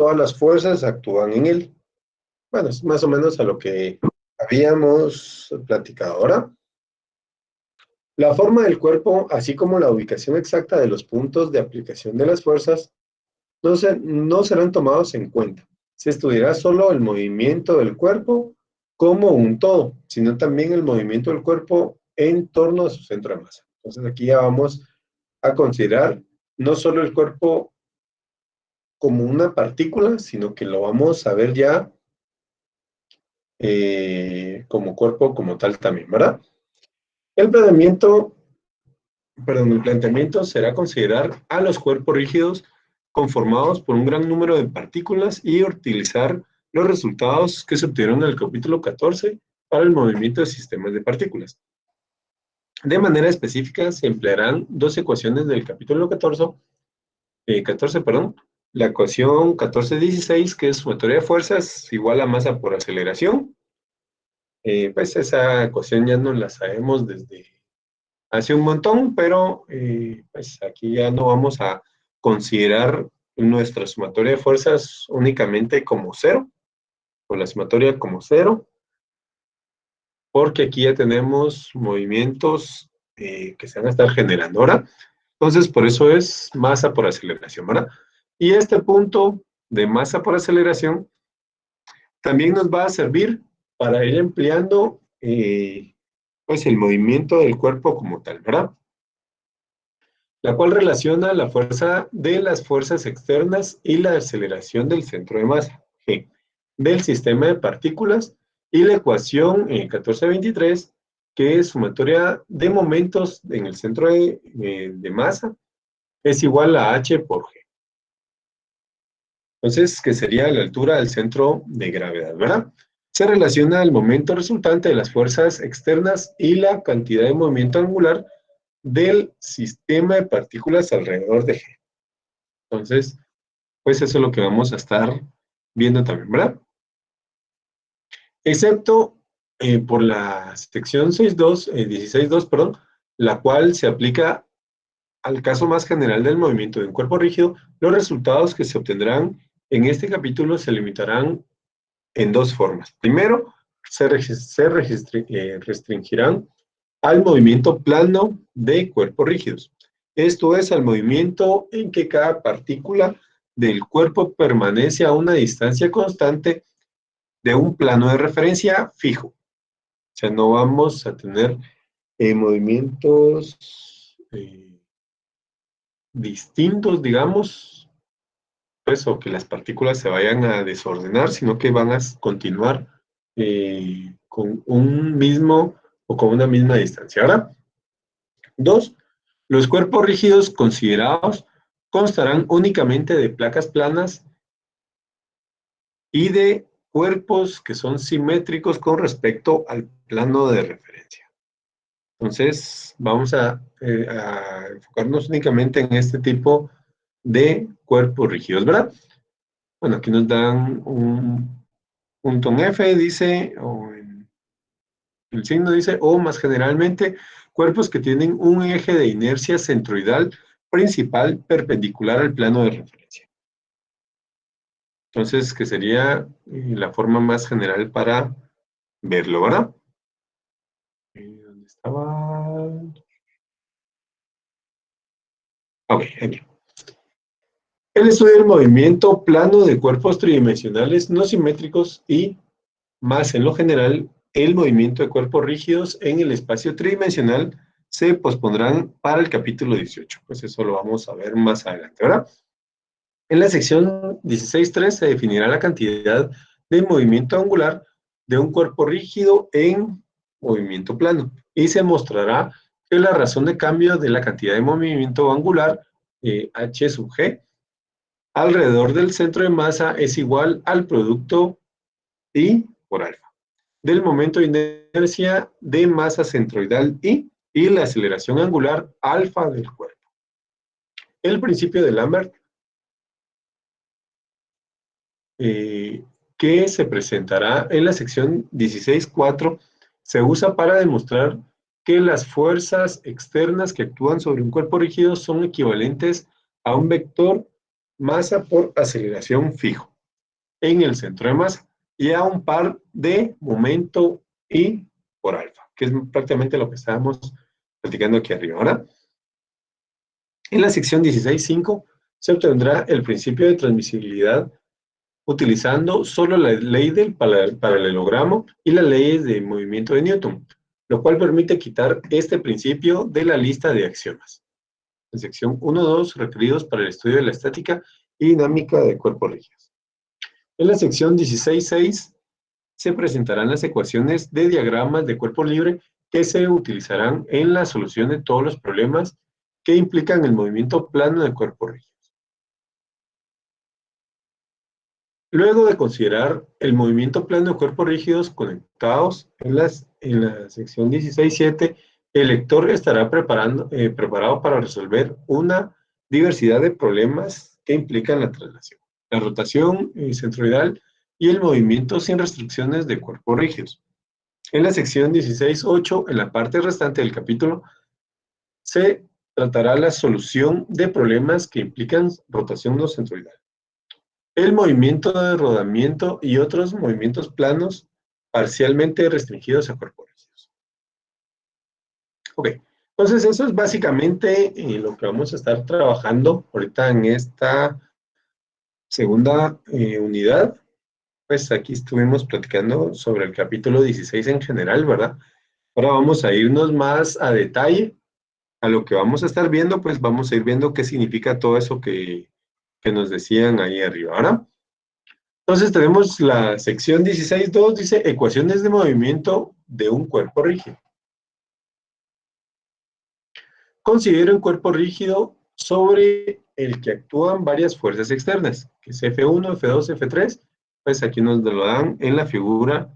todas las fuerzas actúan en él. Bueno, es más o menos a lo que habíamos platicado ahora. La forma del cuerpo, así como la ubicación exacta de los puntos de aplicación de las fuerzas, no serán tomados en cuenta. Se estudiará solo el movimiento del cuerpo como un todo, sino también el movimiento del cuerpo en torno a su centro de masa. Entonces aquí ya vamos a considerar no solo el cuerpo como una partícula, sino que lo vamos a ver ya como cuerpo como tal también, ¿verdad? El planteamiento, el planteamiento será considerar a los cuerpos rígidos conformados por un gran número de partículas y utilizar los resultados que se obtuvieron en el capítulo 14 para el movimiento de sistemas de partículas. De manera específica, se emplearán dos ecuaciones del capítulo 14, la ecuación 14-16, que es sumatoria de fuerzas igual a masa por aceleración. Pues esa ecuación ya no la sabemos desde hace un montón, pero pues aquí ya no vamos a considerar nuestra sumatoria de fuerzas únicamente como cero, o la sumatoria como cero, porque aquí ya tenemos movimientos que se van a estar generando ahora. Entonces, por eso es masa por aceleración, ¿verdad? Y este punto de masa por aceleración también nos va a servir para ir empleando pues el movimiento del cuerpo como tal, ¿verdad? La cual relaciona la fuerza de las fuerzas externas y la aceleración del centro de masa, G, del sistema de partículas, y la ecuación 1423, que es sumatoria de momentos en el centro de masa, es igual a H por G. Entonces, que sería la altura del centro de gravedad, ¿verdad? Se relaciona el momento resultante de las fuerzas externas y la cantidad de movimiento angular del sistema de partículas alrededor de G. Entonces, pues eso es lo que vamos a estar viendo también, ¿verdad? Excepto por la sección 16.2, perdón, la cual se aplica al caso más general del movimiento de un cuerpo rígido, los resultados que se obtendrán en este capítulo se limitarán en dos formas. Primero, se restringirán al movimiento plano de cuerpos rígidos. Esto es al movimiento en que cada partícula del cuerpo permanece a una distancia constante de un plano de referencia fijo. O sea, no vamos a tener movimientos distintos, digamos, pues, o que las partículas se vayan a desordenar, sino que van a continuar con un mismo o con una misma distancia. Ahora, dos, los cuerpos rígidos considerados constarán únicamente de placas planas y de cuerpos que son simétricos con respecto al plano de referencia. Entonces, vamos a enfocarnos únicamente en este tipo de cuerpos rígidos, ¿verdad? Bueno, aquí nos dan un punto en F, dice, o en el signo dice, o más generalmente, cuerpos que tienen un eje de inercia centroidal principal perpendicular al plano de referencia. Entonces, que sería la forma más general para verlo, ¿verdad? ¿Dónde estaba? Ok, aquí. El estudio del movimiento plano de cuerpos tridimensionales no simétricos y, más en lo general, el movimiento de cuerpos rígidos en el espacio tridimensional se pospondrán para el capítulo 18. Pues eso lo vamos a ver más adelante, ¿verdad? En la sección 16.3 se definirá la cantidad de movimiento angular de un cuerpo rígido en movimiento plano y se mostrará que la razón de cambio de la cantidad de movimiento angular, H sub G, alrededor del centro de masa es igual al producto I por alfa del momento de inercia de masa centroidal I y la aceleración angular alfa del cuerpo. El principio de Lambert, que se presentará en la sección 16.4, se usa para demostrar que las fuerzas externas que actúan sobre un cuerpo rígido son equivalentes a un vector masa por aceleración fijo. en el centro de masa y a un par de momento I por alfa, que es prácticamente lo que estábamos platicando aquí arriba. Ahora, en la sección 16.5 se obtendrá el principio de transmisibilidad utilizando solo la ley del paralelogramo y las leyes de movimiento de Newton, lo cual permite quitar este principio de la lista de axiomas. En sección 1.2, referidos para el estudio de la estática y dinámica de cuerpos rígidos. En la sección 16.6 se presentarán las ecuaciones de diagramas de cuerpo libre que se utilizarán en la solución de todos los problemas que implican el movimiento plano de cuerpos rígidos. Luego de considerar el movimiento plano de cuerpos rígidos conectados en la sección 16.7, el lector estará preparado para resolver una diversidad de problemas que implican la traslación, la rotación centroidal y el movimiento sin restricciones de cuerpos rígidos. En la sección 16.8, en la parte restante del capítulo, se tratará la solución de problemas que implican rotación no centroidal, el movimiento de rodamiento y otros movimientos planos parcialmente restringidos a cuerpos rígidos. Ok, entonces eso es básicamente lo que vamos a estar trabajando ahorita en esta segunda unidad. Pues aquí estuvimos platicando sobre el capítulo 16 en general, ¿verdad? Ahora vamos a irnos más a detalle a lo que vamos a estar viendo, pues vamos a ir viendo qué significa todo eso que nos decían ahí arriba. Ahora, entonces tenemos la sección 16.2, dice ecuaciones de movimiento de un cuerpo rígido. Considera un cuerpo rígido sobre el que actúan varias fuerzas externas, que es F1, F2, F3, pues aquí nos lo dan en la figura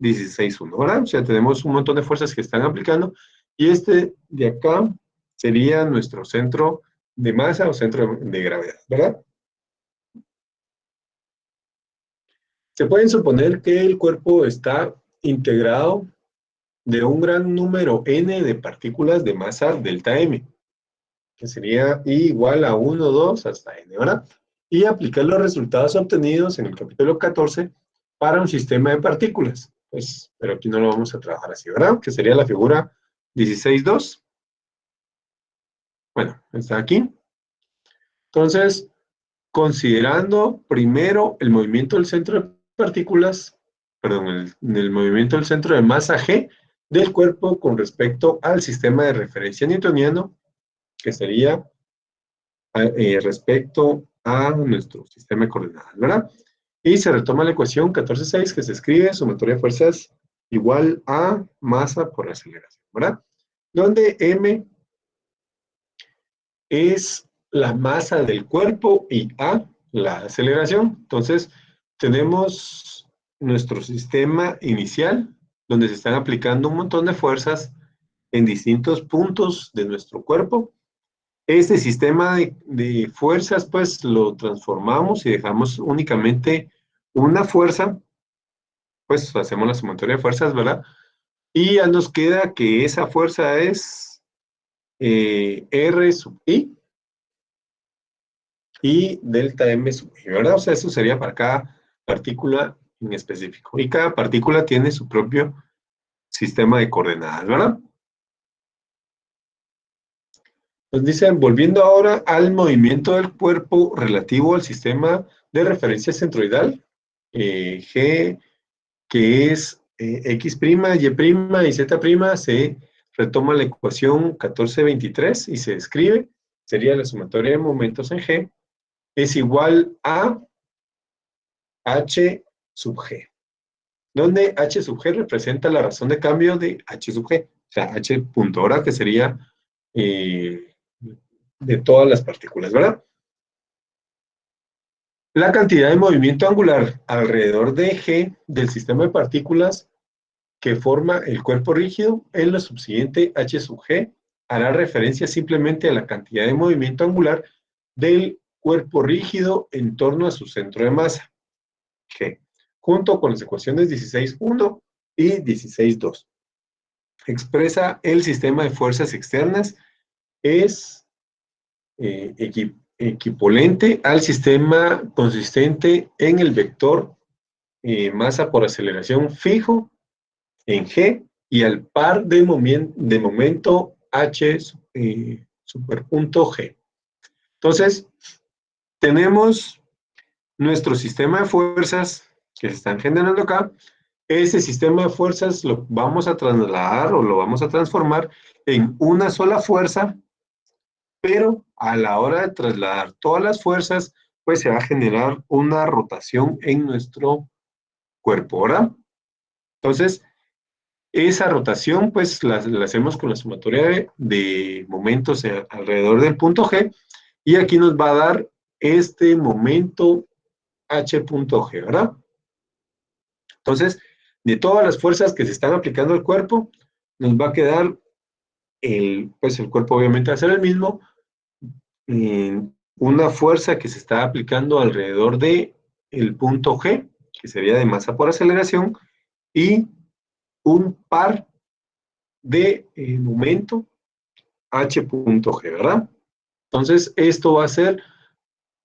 16.1, ¿verdad? O sea, tenemos un montón de fuerzas que están aplicando, y este de acá sería nuestro centro de masa o centro de gravedad, ¿verdad? Se puede suponer que el cuerpo está integrado de un gran número n de partículas de masa delta m, que sería I igual a 1, 2 hasta n, ¿verdad? Y aplicar los resultados obtenidos en el capítulo 14 para un sistema de partículas. Pues, pero aquí no lo vamos a trabajar así, ¿verdad? Que sería la figura 16.2. Bueno, está aquí. Entonces, considerando primero el movimiento del centro de partículas, perdón, el movimiento del centro de masa G del cuerpo con respecto al sistema de referencia newtoniano, que sería respecto a nuestro sistema de coordenadas, ¿verdad? Y se retoma la ecuación 14.6 que se escribe sumatoria de fuerzas igual a masa por aceleración, ¿verdad? Donde m es la masa del cuerpo y a la aceleración. Entonces, tenemos nuestro sistema inicial, donde se están aplicando un montón de fuerzas en distintos puntos de nuestro cuerpo. Este sistema de fuerzas, pues, lo transformamos y dejamos únicamente una fuerza, pues, hacemos la sumatoria de fuerzas, ¿verdad? Y ya nos queda que esa fuerza es R sub I, y delta M sub I, ¿verdad? O sea, eso sería para cada partícula en específico. Y cada partícula tiene su propio sistema de coordenadas, ¿verdad? Nos dicen, volviendo ahora al movimiento del cuerpo relativo al sistema de referencia centroidal, G, que es X', Y' y Z', se retoma la ecuación 1423 y se escribe, sería la sumatoria de momentos en G, es igual a H sub G, donde H sub G representa la razón de cambio de H sub G, o sea, H punto hora, que sería de todas las partículas, ¿verdad? La cantidad de movimiento angular alrededor de G del sistema de partículas que forma el cuerpo rígido en lo subsiguiente H sub G hará referencia simplemente a la cantidad de movimiento angular del cuerpo rígido en torno a su centro de masa, G, junto con las ecuaciones 16.1 y 16.2. Expresa el sistema de fuerzas externas, es equivalente al sistema consistente en el vector masa por aceleración fijo en G y al par de momento H superpunto G. Entonces, tenemos nuestro sistema de fuerzas que se están generando acá. Ese sistema de fuerzas lo vamos a trasladar o lo vamos a transformar en una sola fuerza, pero a la hora de trasladar todas las fuerzas, pues se va a generar una rotación en nuestro cuerpo, ¿verdad? Entonces, esa rotación, pues la hacemos con la sumatoria de momentos alrededor del punto G, y aquí nos va a dar este momento H punto G, ¿verdad? Entonces, de todas las fuerzas que se están aplicando al cuerpo, nos va a quedar pues el cuerpo obviamente va a ser el mismo, una fuerza que se está aplicando alrededor de el punto G, que sería de masa por aceleración, y un par de momento H punto G, ¿verdad? Entonces, esto va a ser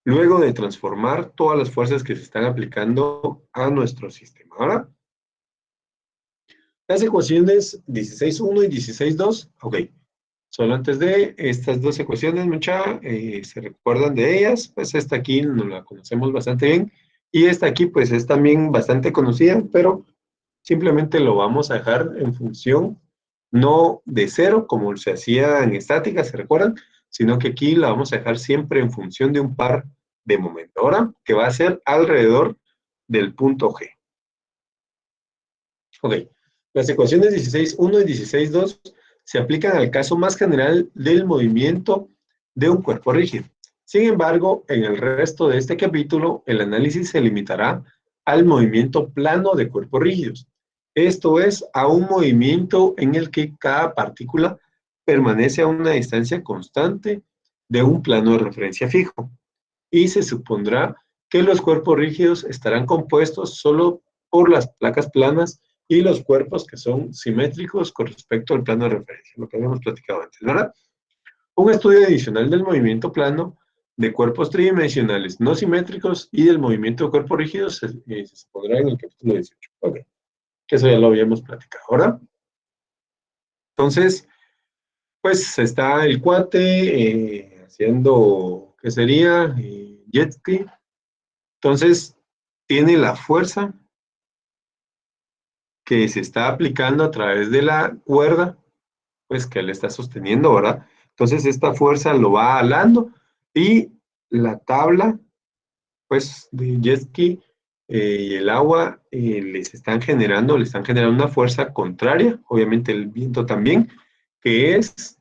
luego de transformar todas las fuerzas que se están aplicando a nuestro sistema. Ahora, las ecuaciones 16.1 y 16.2, ok. Solo antes de estas dos ecuaciones, se recuerdan de ellas, pues esta aquí nos la conocemos bastante bien, y esta aquí pues es también bastante conocida, pero simplemente lo vamos a dejar en función no de cero, como se hacía en estática, ¿se recuerdan? Sino que aquí la vamos a dejar siempre en función de un par de momento. Ahora, que va a ser alrededor del punto G. Ok, las ecuaciones 16.1 y 16.2 se aplican al caso más general del movimiento de un cuerpo rígido. Sin embargo, en el resto de este capítulo, el análisis se limitará al movimiento plano de cuerpos rígidos. Esto es, a un movimiento en el que cada partícula permanece a una distancia constante de un plano de referencia fijo. Y se supondrá que los cuerpos rígidos estarán compuestos solo por las placas planas y los cuerpos que son simétricos con respecto al plano de referencia, lo que habíamos platicado antes, ¿verdad? Un estudio adicional del movimiento plano de cuerpos tridimensionales no simétricos y del movimiento de cuerpos rígidos se supondrá en el capítulo 18. Ok, que eso ya lo habíamos platicado. Ahora, entonces, pues está el cuate haciendo, ¿qué sería? Jet ski. Entonces, tiene la fuerza que se está aplicando a través de la cuerda, pues que él está sosteniendo, ¿verdad? Entonces, esta fuerza lo va alando y la tabla, pues, de jet ski y el agua le están generando una fuerza contraria, obviamente el viento también, que es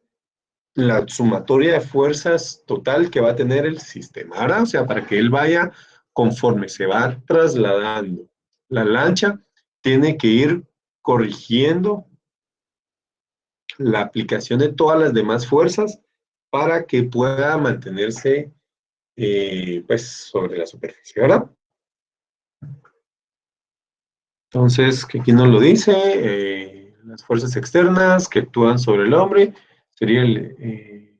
la sumatoria de fuerzas total que va a tener el sistema, ¿verdad? O sea, para que él vaya conforme se va trasladando la lancha, tiene que ir corrigiendo la aplicación de todas las demás fuerzas para que pueda mantenerse pues sobre la superficie, ¿verdad? Entonces, que aquí nos lo dice, las fuerzas externas que actúan sobre el hombre, sería el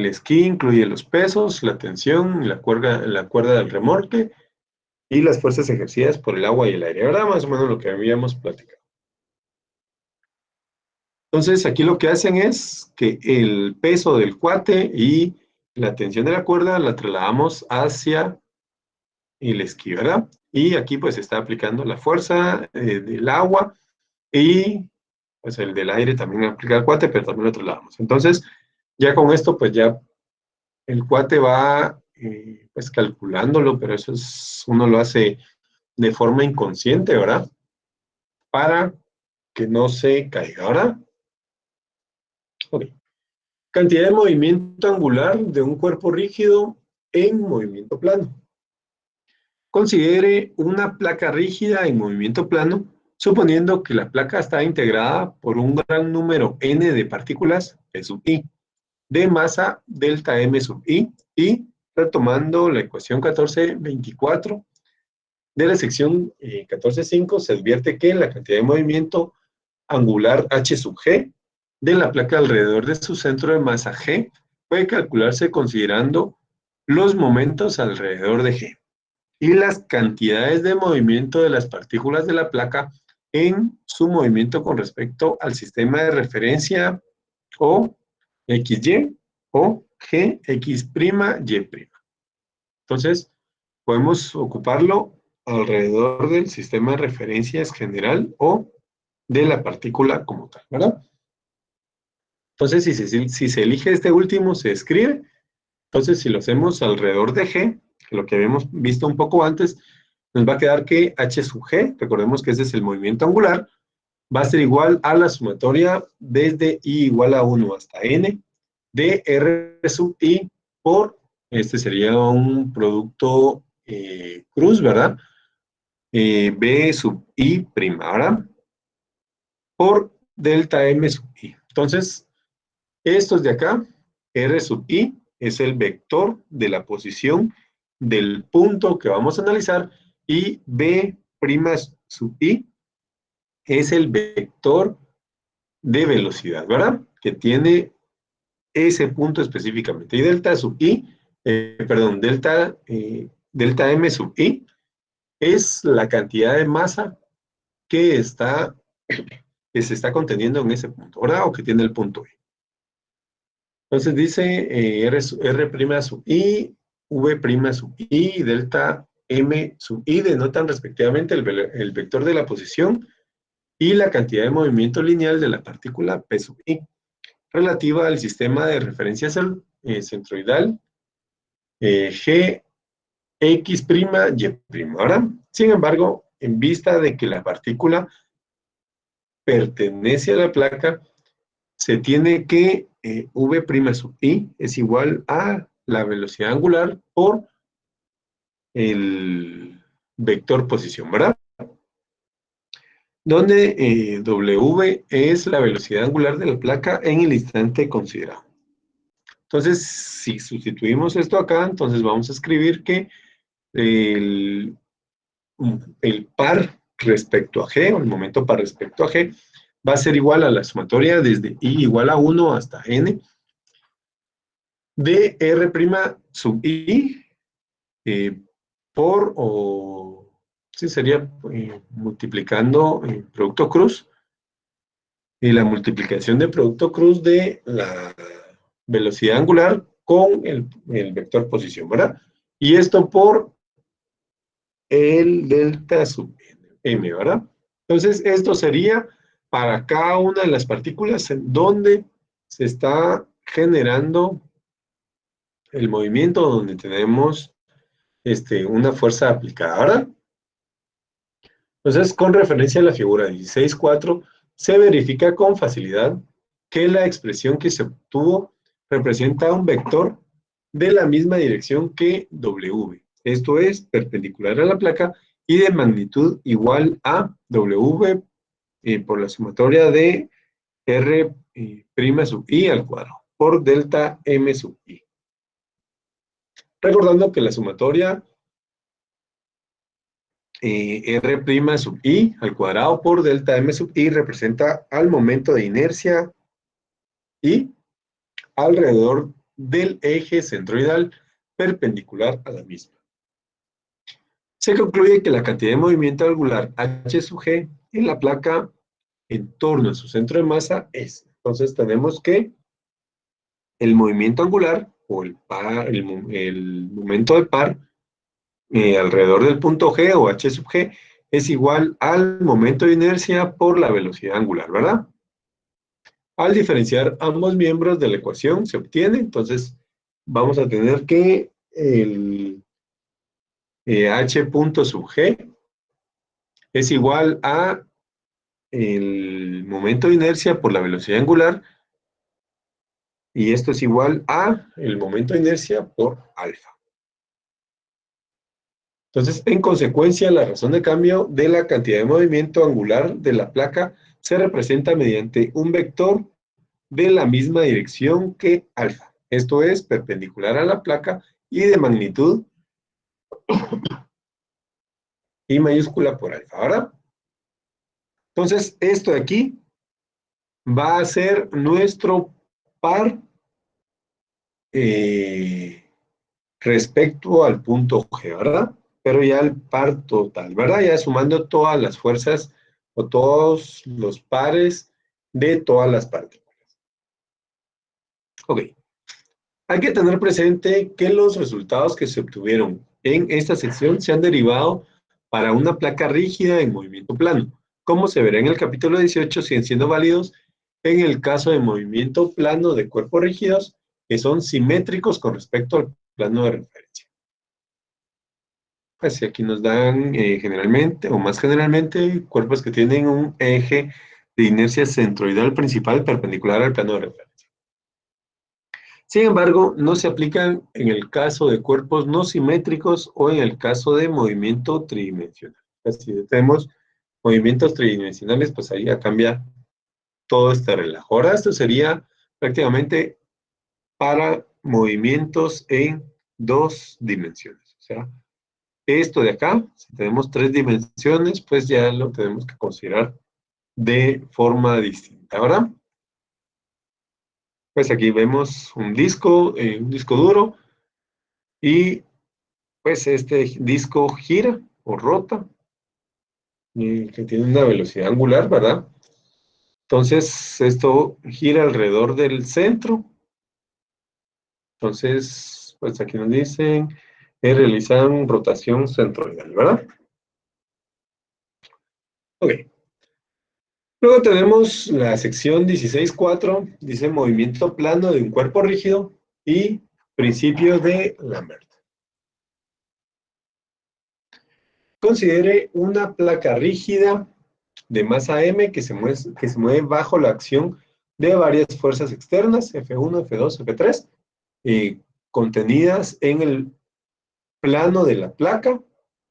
esquí, incluye los pesos, la tensión, la cuerda del remolque y las fuerzas ejercidas por el agua y el aire, ¿verdad? Más o menos lo que habíamos platicado. Entonces, aquí lo que hacen es que el peso del cuate y la tensión de la cuerda la trasladamos hacia el esquí, ¿verdad? Y aquí pues se está aplicando la fuerza del agua y pues el del aire también aplica el cuate, pero también lo trasladamos. Entonces, ya con esto pues ya el cuate va pues calculándolo, pero eso es, uno lo hace de forma inconsciente, ¿verdad? Para que no se caiga, ¿verdad? Ok. Cantidad de movimiento angular de un cuerpo rígido en movimiento plano. Considere una placa rígida en movimiento plano, suponiendo que la placa está integrada por un gran número n de partículas, P sub i, de masa delta m sub i, y retomando la ecuación 1424 de la sección 14.5, se advierte que la cantidad de movimiento angular h sub g de la placa alrededor de su centro de masa g, puede calcularse considerando los momentos alrededor de G y las cantidades de movimiento de las partículas de la placa en su movimiento con respecto al sistema de referencia o XY o GX'Y'. Entonces, podemos ocuparlo alrededor del sistema de referencias general o de la partícula como tal, ¿verdad? Entonces, si se elige este último, se escribe. Entonces, si lo hacemos alrededor de G, que lo que habíamos visto un poco antes, nos va a quedar que H sub G, recordemos que ese es el movimiento angular, va a ser igual a la sumatoria desde I igual a 1 hasta N de R sub I por, este sería un producto cruz, ¿verdad? B sub I prima, ¿verdad? Por delta M sub I. Entonces, estos de acá, R sub I, es el vector de la posición del punto que vamos a analizar y B' sub I es el vector de velocidad, ¿verdad? Que tiene ese punto específicamente. Y delta sub I, perdón, delta M sub I es la cantidad de masa que se está conteniendo en ese punto, ¿verdad? O que tiene el punto I. Entonces dice R sub I, V' sub I, delta M sub I denotan respectivamente el vector de la posición y la cantidad de movimiento lineal de la partícula P sub I, relativa al sistema de referencia centroidal G, X', Y'. Ahora, sin embargo, en vista de que la partícula pertenece a la placa, se tiene que V' sub I es igual a la velocidad angular por el vector posición, ¿verdad? Donde W es la velocidad angular de la placa en el instante considerado. Entonces, si sustituimos esto acá, entonces vamos a escribir que el, el par respecto a G, o el momento par respecto a G, va a ser igual a la sumatoria desde I igual a 1 hasta N de R' sub I por, o sí sería multiplicando producto cruz, y la multiplicación de producto cruz de la velocidad angular con el vector posición, ¿verdad? Y esto por el delta sub M, ¿verdad? Entonces, esto sería para cada una de las partículas en donde se está generando el movimiento, donde tenemos una fuerza aplicada, ¿verdad? Entonces, con referencia a la figura 16.4, se verifica con facilidad que la expresión que se obtuvo representa un vector de la misma dirección que W. Esto es perpendicular a la placa y de magnitud igual a W por la sumatoria de R' sub I al cuadrado por delta M sub I. Recordando que la sumatoria R' sub I al cuadrado por delta M sub I representa al momento de inercia I alrededor del eje centroidal perpendicular a la misma. Se concluye que la cantidad de movimiento angular H sub G en la placa en torno a su centro de masa es. Entonces tenemos que el movimiento angular o el momento de par alrededor del punto G o H sub G es igual al momento de inercia por la velocidad angular, ¿verdad? Al diferenciar ambos miembros de la ecuación se obtiene, entonces vamos a tener que el H punto sub G es igual a el momento de inercia por la velocidad angular y esto es igual a el momento de inercia por alfa. Entonces, en consecuencia, la razón de cambio de la cantidad de movimiento angular de la placa se representa mediante un vector de la misma dirección que alfa. Esto es perpendicular a la placa y de magnitud I mayúscula por alfa, ¿verdad? Entonces, esto de aquí va a ser nuestro par respecto al punto G, ¿verdad? Pero ya el par total, ¿verdad? Ya sumando todas las fuerzas o todos los pares de todas las partículas. Ok. Hay que tener presente que los resultados que se obtuvieron en esta sección se han derivado para una placa rígida en movimiento plano. Como se verá en el capítulo 18, siguen siendo válidos en el caso de movimiento plano de cuerpos rígidos que son simétricos con respecto al plano de referencia. Pues aquí nos dan generalmente, o más generalmente, cuerpos que tienen un eje de inercia centroidal principal perpendicular al plano de referencia. Sin embargo, no se aplican en el caso de cuerpos no simétricos o en el caso de movimiento tridimensional. Si tenemos movimientos tridimensionales, pues ahí ya cambia todo este relajo. Ahora esto sería prácticamente para movimientos en dos dimensiones. O sea, esto de acá, si tenemos tres dimensiones, pues ya lo tenemos que considerar de forma distinta, ¿verdad? Pues aquí vemos un disco duro, y pues este disco gira o rota, que tiene una velocidad angular, ¿verdad? Entonces, esto gira alrededor del centro. Entonces, pues aquí nos dicen que realizan rotación centroidal, ¿verdad? Ok. Luego tenemos la sección 16.4, dice movimiento plano de un cuerpo rígido y principio de Lambert. Considere una placa rígida de masa M que se mueve bajo la acción de varias fuerzas externas, F1, F2, F3, contenidas en el plano de la placa,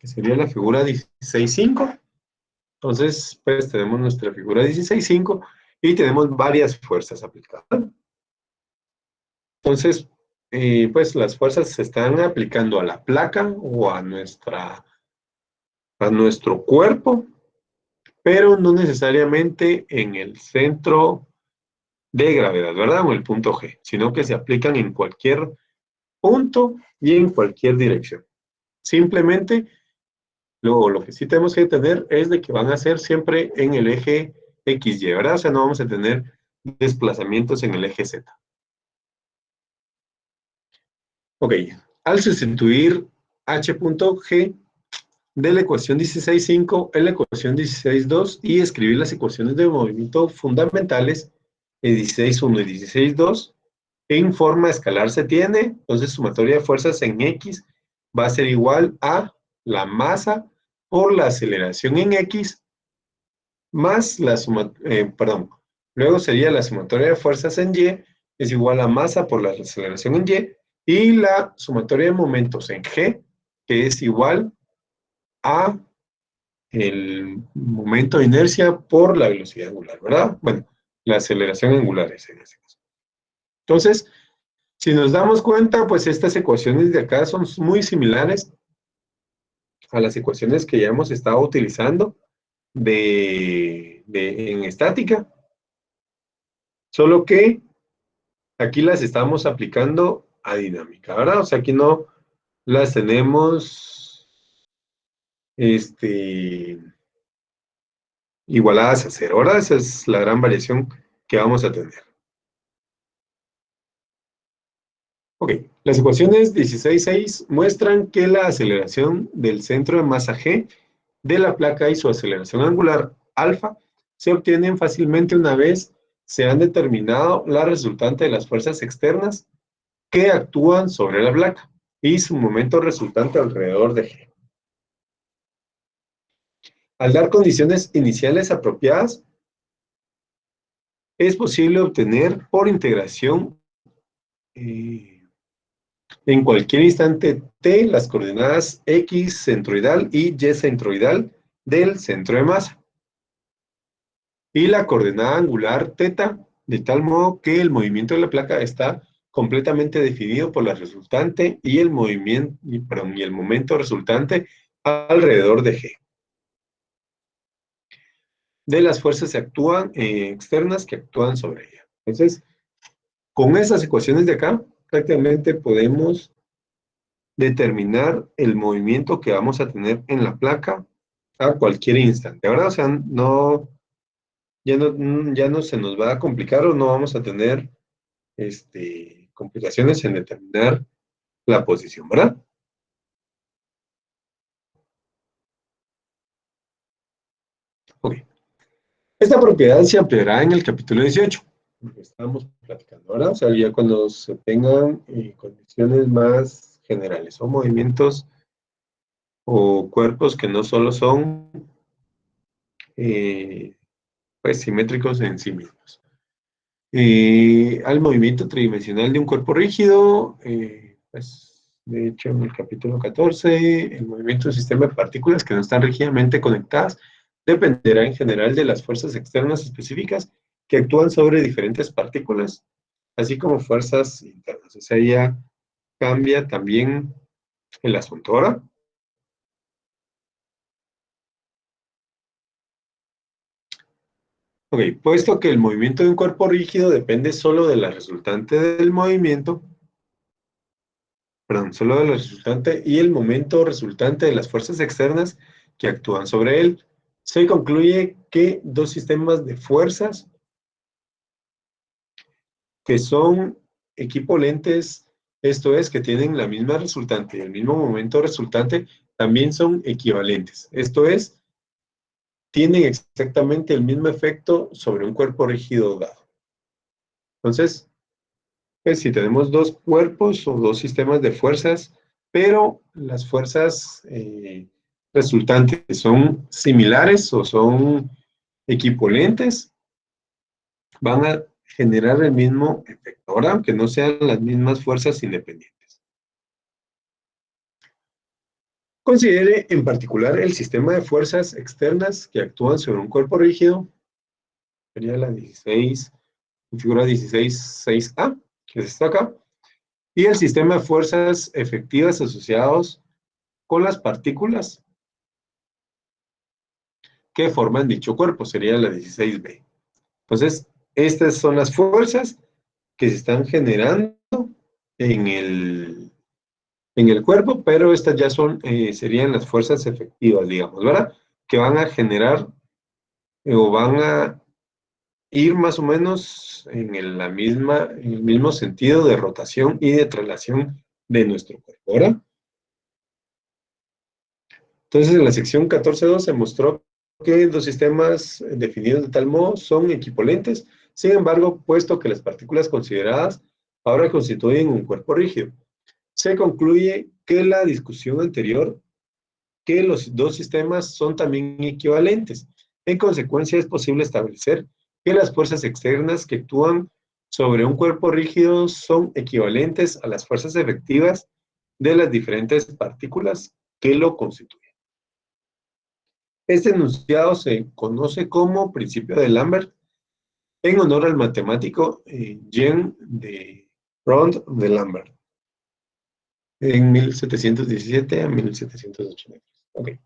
que sería la figura 16.5. Entonces, pues tenemos nuestra figura 16.5 y tenemos varias fuerzas aplicadas. Entonces, pues las fuerzas se están aplicando a la placa o a nuestro cuerpo, pero no necesariamente en el centro de gravedad, ¿verdad? O el punto G, sino que se aplican en cualquier punto y en cualquier dirección. Simplemente, lo que sí tenemos que tener es de que van a ser siempre en el eje XY, ¿verdad? O sea, no vamos a tener desplazamientos en el eje Z. Ok, al sustituir H.G de la ecuación 16.5 en la ecuación 16.2 y escribir las ecuaciones de movimiento fundamentales en 16.1 y 16.2 en forma escalar se tiene, entonces sumatoria de fuerzas en X va a ser igual a la masa por la aceleración en X más la luego sería la sumatoria de fuerzas en Y es igual a masa por la aceleración en y la sumatoria de momentos en G, que es igual a el momento de inercia por la velocidad angular, ¿verdad? Bueno, la aceleración angular es en ese caso. Entonces, si nos damos cuenta, pues estas ecuaciones de acá son muy similares a las ecuaciones que ya hemos estado utilizando en estática, solo que aquí las estamos aplicando a dinámica, ¿verdad? O sea, aquí no las tenemos igualadas a cero, ¿verdad? Esa es la gran variación que vamos a tener. Ok, las ecuaciones 16.6 muestran que la aceleración del centro de masa G de la placa y su aceleración angular alfa se obtienen fácilmente una vez se han determinado la resultante de las fuerzas externas que actúan sobre la placa y su momento resultante alrededor de G. Al dar condiciones iniciales apropiadas, es posible obtener por integración en cualquier instante t las coordenadas x centroidal y y centroidal del centro de masa y la coordenada angular θ, de tal modo que el movimiento de la placa está completamente definido por la resultante y el momento resultante alrededor de G. De las fuerzas externas que actúan sobre ella. Entonces, con esas ecuaciones de acá, prácticamente podemos determinar el movimiento que vamos a tener en la placa a cualquier instante, ¿verdad? O sea, ya no se nos va a complicar o no vamos a tener complicaciones en determinar la posición, ¿verdad? Ok. Esta propiedad se ampliará en el capítulo 18, lo que estábamos platicando ahora, o sea, ya cuando se tengan condiciones más generales o movimientos o cuerpos que no solo son eh, pues, simétricos en sí mismos. Al movimiento tridimensional de un cuerpo rígido, pues, de hecho en el capítulo 14, el movimiento de un sistema de partículas que no están rígidamente conectadas dependerá en general de las fuerzas externas específicas que actúan sobre diferentes partículas, así como fuerzas internas. O sea, ya cambia también el asunto. Ahora, ok, puesto que el movimiento de un cuerpo rígido depende solo de la resultante del movimiento, perdón, solo de la resultante y el momento resultante de las fuerzas externas que actúan sobre él, se concluye que dos sistemas de fuerzas que son equivalentes, esto es, que tienen la misma resultante y el mismo momento resultante, también son equivalentes. Esto es, tienen exactamente el mismo efecto sobre un cuerpo rígido dado. Entonces, pues si tenemos dos cuerpos o dos sistemas de fuerzas, pero las fuerzas resultantes son similares o son equivalentes, van a generar el mismo efecto, ahora, aunque no sean las mismas fuerzas independientes. Considere en particular el sistema de fuerzas externas que actúan sobre un cuerpo rígido, sería la 16, figura 16.6a, que es esta acá, y el sistema de fuerzas efectivas asociados con las partículas que forman dicho cuerpo, sería la 16b. Entonces, estas son las fuerzas que se están generando en el cuerpo, pero estas ya son, serían las fuerzas efectivas, digamos, ¿verdad? Que van a generar o van a ir más o menos en el mismo sentido de rotación y de traslación de nuestro cuerpo, ¿verdad? Entonces, en la sección 14.2 se mostró que los sistemas definidos de tal modo son equivalentes. Sin embargo, puesto que las partículas consideradas ahora constituyen un cuerpo rígido, se concluye que la discusión anterior, que los dos sistemas son también equivalentes. En consecuencia, es posible establecer que las fuerzas externas que actúan sobre un cuerpo rígido son equivalentes a las fuerzas efectivas de las diferentes partículas que lo constituyen. Este enunciado se conoce como principio de Lambert en honor al matemático Jean de Rond de Lambert en 1717 a 1783. Okay.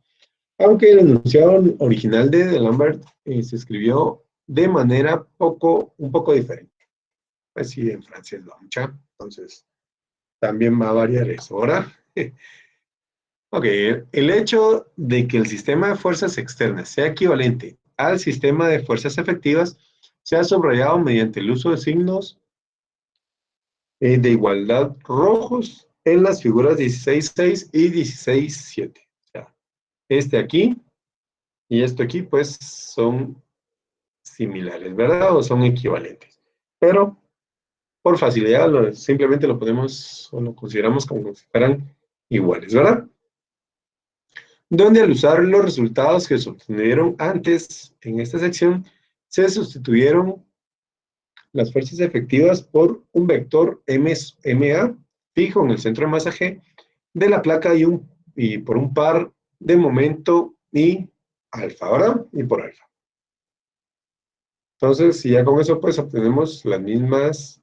Aunque el enunciado original de Lambert se escribió de manera un poco diferente. Pues sí, en francés va mucha, entonces también va a variar eso. Ahora, ok, el hecho de que el sistema de fuerzas externas sea equivalente al sistema de fuerzas efectivas se ha subrayado mediante el uso de signos de igualdad rojos en las figuras 16.6 y 16.7. O sea, este aquí y esto aquí pues son similares, ¿verdad? O son equivalentes. Pero por facilidad simplemente lo podemos o lo consideramos como si fueran iguales, ¿verdad? Donde al usar los resultados que se obtuvieron antes en esta sección, se sustituyeron las fuerzas efectivas por un vector MA fijo en el centro de masa G de la placa y por un par de momento y alfa, ¿verdad? Y por alfa. Entonces, si ya con eso pues obtenemos las mismas,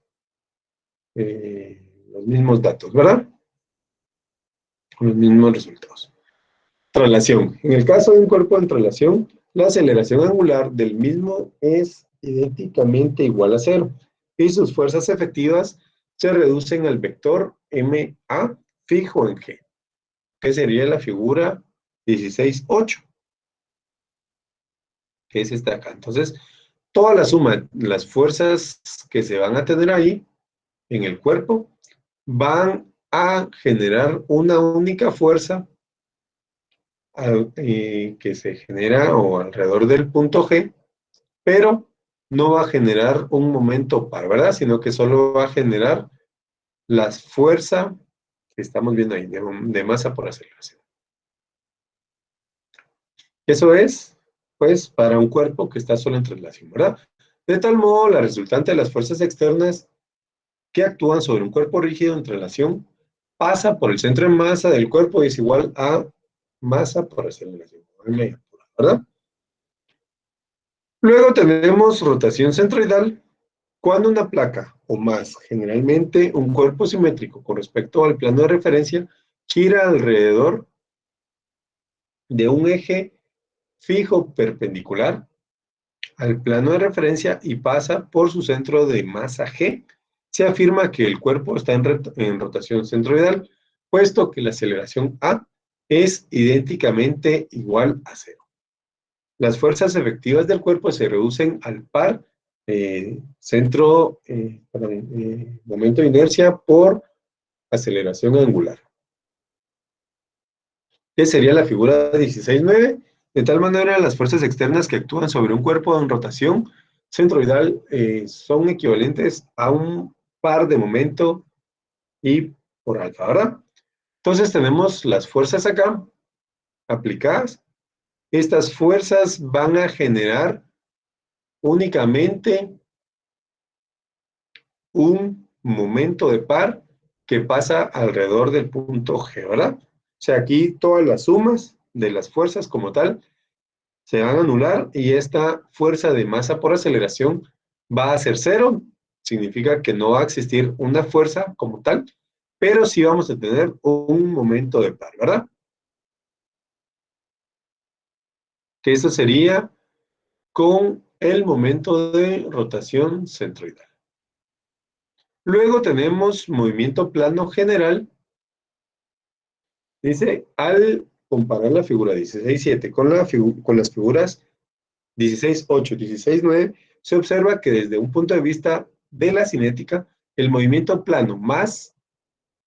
los mismos datos, ¿verdad? Los mismos resultados. Traslación. En el caso de un cuerpo en traslación, la aceleración angular del mismo es idénticamente igual a cero y sus fuerzas efectivas se reducen al vector MA fijo en G, que sería la figura 16,8, que es esta acá. Entonces, toda la suma, las fuerzas que se van a tener ahí en el cuerpo, van a generar una única fuerza que se genera o alrededor del punto G, pero no va a generar un momento par, ¿verdad? Sino que solo va a generar la fuerza que estamos viendo ahí, de masa por aceleración. Eso es, pues, para un cuerpo que está solo en traslación, ¿verdad? De tal modo, la resultante de las fuerzas externas que actúan sobre un cuerpo rígido en traslación pasa por el centro de masa del cuerpo y es igual a masa por aceleración, ¿verdad? Luego tenemos rotación centroidal. Cuando una placa o más, generalmente un cuerpo simétrico con respecto al plano de referencia, gira alrededor de un eje fijo perpendicular al plano de referencia y pasa por su centro de masa G, se afirma que el cuerpo está en rotación centroidal, puesto que la aceleración A es idénticamente igual a cero. Las fuerzas efectivas del cuerpo se reducen al par momento de inercia por aceleración angular, que sería la figura 16,9. De tal manera, las fuerzas externas que actúan sobre un cuerpo en rotación centroidal son equivalentes a un par de momento y por alfa, ¿verdad? Entonces tenemos las fuerzas acá aplicadas. Estas fuerzas van a generar únicamente un momento de par que pasa alrededor del punto G, ¿verdad? O sea, aquí todas las sumas de las fuerzas como tal se van a anular y esta fuerza de masa por aceleración va a ser cero. Significa que no va a existir una fuerza como tal, pero sí vamos a tener un momento de par, ¿verdad? Que eso sería con el momento de rotación centroidal. Luego tenemos movimiento plano general. Dice, al comparar la figura 16,7 con las figuras 16,8 y 16,9, se observa que desde un punto de vista de la cinética, el movimiento plano más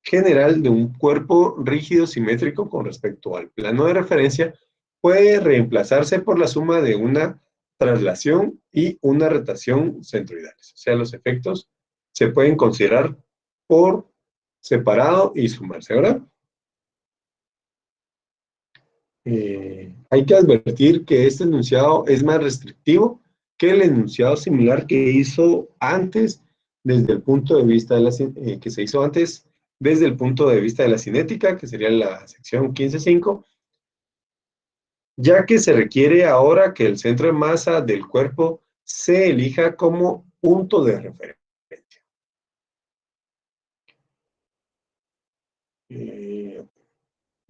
general de un cuerpo rígido simétrico con respecto al plano de referencia puede reemplazarse por la suma de una traslación y una rotación centroidales. O sea, los efectos se pueden considerar por separado y sumarse, ¿verdad? Hay que advertir que este enunciado es más restrictivo que el enunciado similar que hizo antes desde el punto de vista de que se hizo antes desde el punto de vista de la cinética, que sería la sección 15.5, ya que se requiere ahora que el centro de masa del cuerpo se elija como punto de referencia.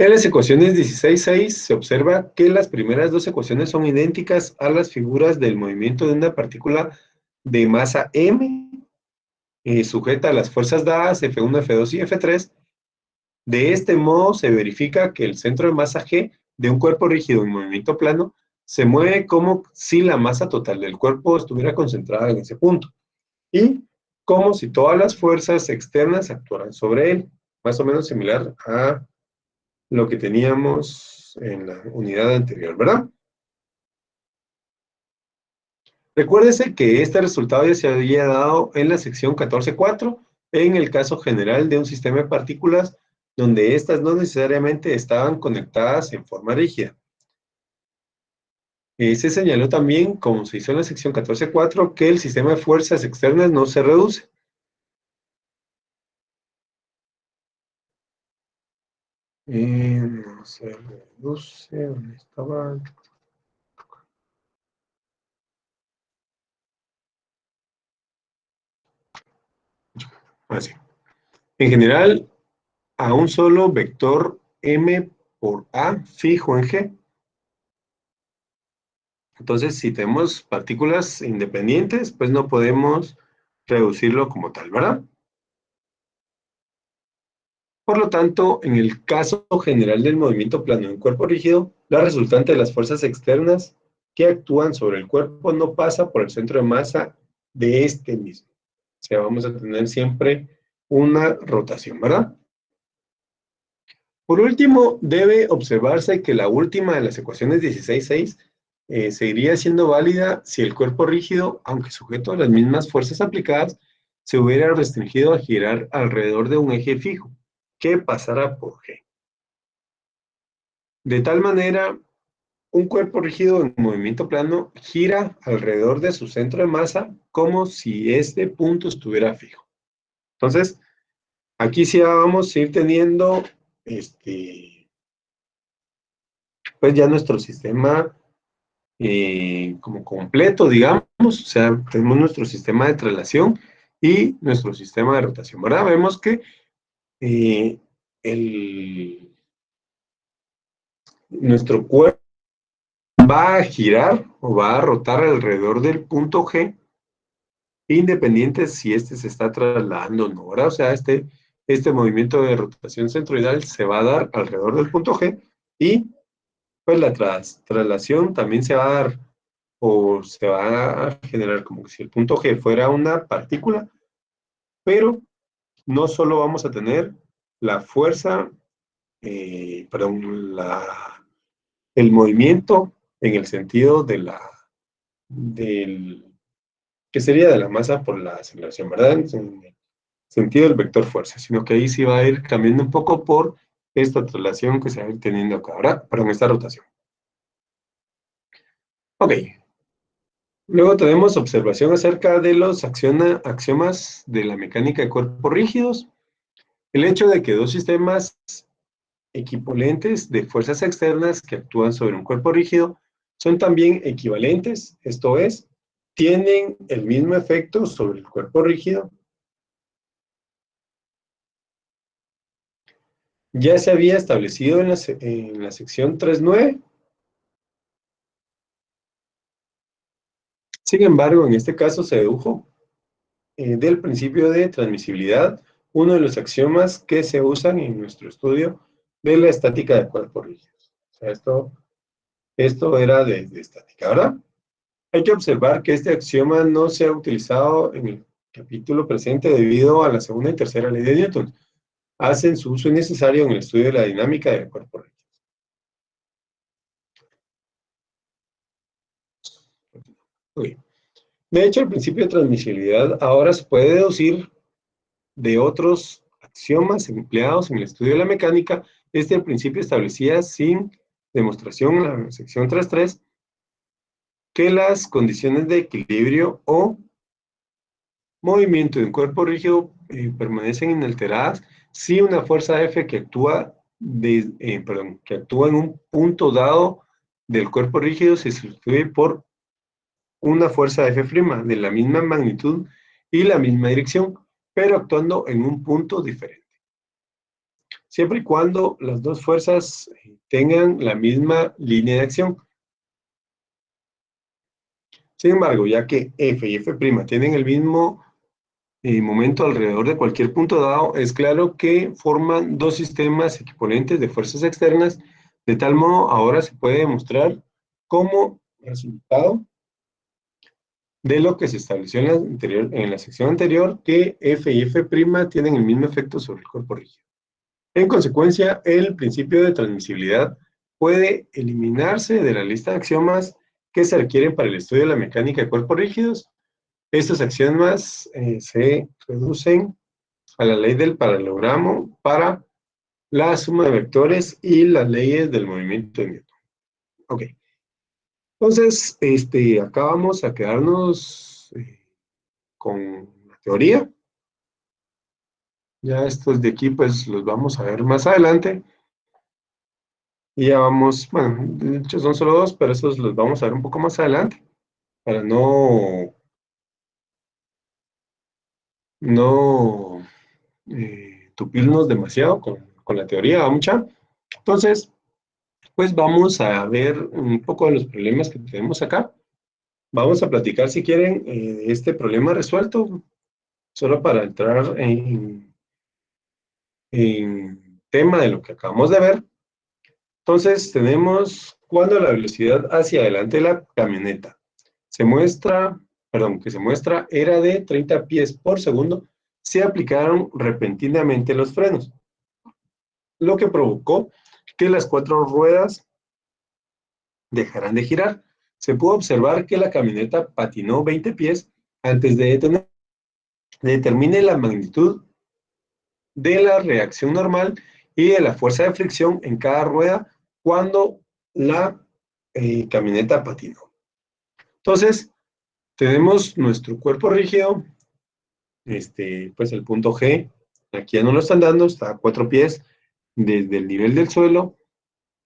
En las ecuaciones 16,6 se observa que las primeras dos ecuaciones son idénticas a las figuras del movimiento de una partícula de masa m, sujeta a las fuerzas dadas F1, F2 y F3. De este modo se verifica que el centro de masa G de un cuerpo rígido en movimiento plano se mueve como si la masa total del cuerpo estuviera concentrada en ese punto y como si todas las fuerzas externas actuaran sobre él, más o menos similar a lo que teníamos en la unidad anterior, ¿verdad? Recuérdese que este resultado ya se había dado en la sección 14.4, en el caso general de un sistema de partículas donde éstas no necesariamente estaban conectadas en forma rígida. Se señaló también, como se hizo en la sección 14.4, que el sistema de fuerzas externas no se reduce. No se reduce, ¿dónde estaba? Así. En general, a un solo vector m por a fijo en G. Entonces, si tenemos partículas independientes, pues no podemos reducirlo como tal, ¿verdad? Por lo tanto, en el caso general del movimiento plano de un cuerpo rígido, la resultante de las fuerzas externas que actúan sobre el cuerpo no pasa por el centro de masa de este mismo. O sea, vamos a tener siempre una rotación, ¿verdad? Por último, debe observarse que la última de las ecuaciones 16.6 seguiría siendo válida si el cuerpo rígido, aunque sujeto a las mismas fuerzas aplicadas, se hubiera restringido a girar alrededor de un eje fijo, que pasara por G. De tal manera, un cuerpo rígido en movimiento plano gira alrededor de su centro de masa como si este punto estuviera fijo. Entonces, aquí sí vamos a ir teniendo pues ya nuestro sistema como completo, digamos, o sea, tenemos nuestro sistema de traslación y nuestro sistema de rotación, ¿verdad? Vemos que eh, nuestro cuerpo va a girar o va a rotar alrededor del punto G, independiente si este se está trasladando o no, ¿verdad? O sea, este movimiento de rotación centroidal se va a dar alrededor del punto G y pues la traslación también se va a dar o se va a generar como si el punto G fuera una partícula, pero no solo vamos a tener la fuerza, perdón, el movimiento en el sentido del, que sería de la masa por la aceleración, ¿verdad? En el sentido del vector fuerza, sino que ahí sí va a ir cambiando un poco por esta traslación que se va a ir teniendo acá, ¿verdad? Perdón, esta rotación. Ok. Luego tenemos observación acerca de los axiomas de la mecánica de cuerpos rígidos. El hecho de que dos sistemas equivalentes de fuerzas externas que actúan sobre un cuerpo rígido son también equivalentes, esto es, tienen el mismo efecto sobre el cuerpo rígido. Ya se había establecido en la sección 3.9. Sin embargo, en este caso se dedujo del principio de transmisibilidad, uno de los axiomas que se usan en nuestro estudio de la estática de cuerpos rígidos. O sea, esto era de estática. Ahora, hay que observar que este axioma no se ha utilizado en el capítulo presente debido a la segunda y tercera ley de Newton. Hacen su uso innecesario en el estudio de la dinámica del cuerpo rígido. Okay. De hecho, el principio de transmisibilidad ahora se puede deducir de otros axiomas empleados en el estudio de la mecánica. Este principio establecía sin demostración en la sección 3.3 que las condiciones de equilibrio o movimiento de un cuerpo rígido permanecen inalteradas si una fuerza F que actúa en un punto dado del cuerpo rígido se sustituye por una fuerza F' de la misma magnitud y la misma dirección, pero actuando en un punto diferente. Siempre y cuando las dos fuerzas tengan la misma línea de acción. Sin embargo, ya que F y F' tienen el mismo momento alrededor de cualquier punto dado, es claro que forman dos sistemas equivalentes de fuerzas externas, de tal modo ahora se puede demostrar como resultado de lo que se estableció en la sección anterior, que F y F' tienen el mismo efecto sobre el cuerpo rígido. En consecuencia, el principio de transmisibilidad puede eliminarse de la lista de axiomas que se requieren para el estudio de la mecánica de cuerpos rígidos. Estos axiomas se reducen a la ley del paralelogramo para la suma de vectores y las leyes del movimiento de Newton. Ok. Entonces, acá vamos a quedarnos con la teoría. Ya estos de aquí, pues, los vamos a ver más adelante. Y ya vamos, bueno, de hecho son solo dos, pero esos los vamos a ver un poco más adelante, para no tupirnos demasiado con la teoría, ¿va mucha? Entonces, pues vamos a ver un poco de los problemas que tenemos acá. Vamos a platicar, si quieren, de este problema resuelto, solo para entrar en tema de lo que acabamos de ver. Entonces tenemos cuando la velocidad hacia adelante de la camioneta se muestra, perdón, que se muestra era de 30 pies por segundo, se aplicaron repentinamente los frenos, lo que provocó que las cuatro ruedas dejaran de girar. Se pudo observar que la camioneta patinó 20 pies antes de detener. Determine la magnitud de la reacción normal y de la fuerza de fricción en cada rueda cuando la camioneta patinó. Entonces, tenemos nuestro cuerpo rígido, pues el punto G, aquí ya no lo están dando, está a 4 pies desde el nivel del suelo,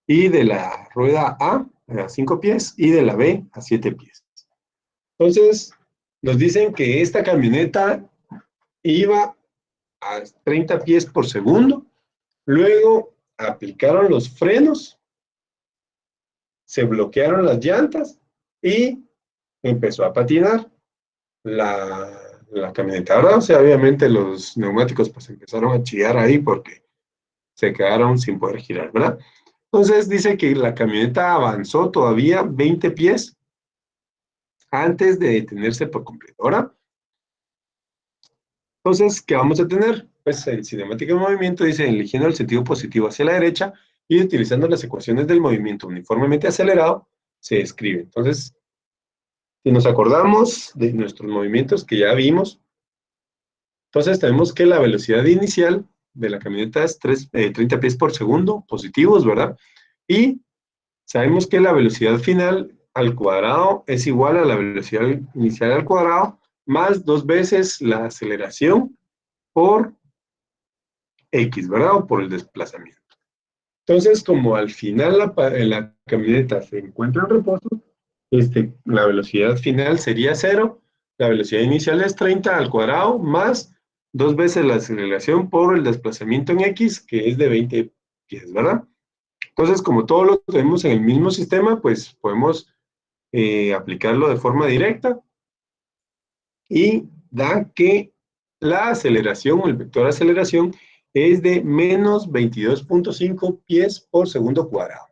y de la rueda a 5 pies, y de la B a 7 pies. Entonces, nos dicen que esta camioneta iba a 30 pies por segundo, luego aplicaron los frenos, se bloquearon las llantas y empezó a patinar la camioneta, ¿verdad? O sea, obviamente los neumáticos pues empezaron a chillar ahí porque se quedaron sin poder girar, ¿verdad? Entonces dice que la camioneta avanzó todavía 20 pies antes de detenerse por completo. Ahora, entonces, ¿qué vamos a tener? Pues en cinemática de movimiento dice, eligiendo el sentido positivo hacia la derecha y utilizando las ecuaciones del movimiento uniformemente acelerado, se describe. Entonces, si nos acordamos de nuestros movimientos que ya vimos, entonces tenemos que la velocidad inicial de la camioneta es 30 pies por segundo, positivos, ¿verdad? Y sabemos que la velocidad final al cuadrado es igual a la velocidad inicial al cuadrado más 2 veces la aceleración por X, ¿verdad? O por el desplazamiento. Entonces, como al final la camioneta se encuentra en reposo, la velocidad final sería 0, la velocidad inicial es 30 al cuadrado más 2 veces la aceleración por el desplazamiento en X, que es de 20 pies, ¿verdad? Entonces, como todo lo tenemos en el mismo sistema, pues podemos aplicarlo de forma directa y da que la aceleración o el vector de aceleración es de menos 22.5 pies por segundo cuadrado.